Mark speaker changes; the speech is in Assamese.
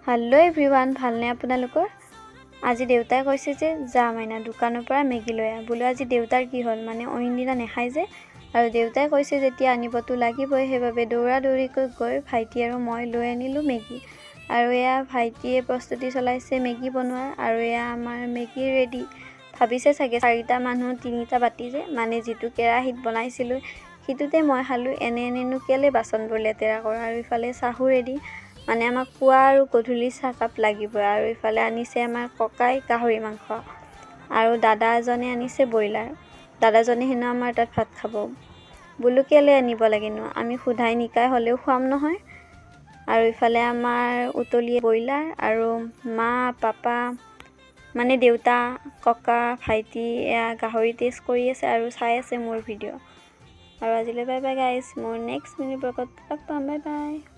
Speaker 1: हेलो एभ्रिवान ভালনে আপোনালোকৰ আজি দেউতাই কৈছে যে যা মাইনা দোকানৰ পৰা মেগি লৈ আ বুলো আজি দেউতাৰ কি হ'ল মানে অইনদিনা নেখাই যে আৰু দেউতাই কৈছে যেতিয়া আনিবতো লাগিবই হেবাবে দৌৰা দৌৰিকৈ গৈ ভাইটি আৰু মই লৈ আনিলো মেগি আৰু এয়া ভাইটিয়ে প্ৰস্তুতি চলাইছে মেগি বনোৱাৰ আৰু এয়া আমাৰ মেগি ৰেডি ভাবিছে চাগে চাৰিটা মানুহ তিনিটা বাটি যে মানে যেটো কেৰাহিত বনাইছিলো হিতুতে মই খালো এনেনো কেলে বাচনবোৰ লেতেৰা কৰা আৰু ইফালে চাহু ৰেডি মানে আমাক পুৱা আৰু গধূলি চাহকাপ লাগিব আৰু ইফালে আনিছে আমাৰ ককাই গাহৰি মাংস আৰু দাদা এজনে আনিছে বইলাৰ দাদাজনে হেনো আমাৰ তাত ভাত খাব বুলু কেলে আনিব লাগেনো আমি খুধাই নিকাই হলেও খাম নহয় আৰু ইফালে আমাৰ উতলি বইলাৰ আৰু মা পাপা মানে দেউতা ককা ভাইটি এয়া গাহৰি টেষ্ট কৰি আছে আৰু চাই আছে মোৰ ভিডিঅ' আৰু আজিলৈ বাই বাই গাইস মোৰ নেক্সট মিনি ব্লগত লগ পাম বাই বাই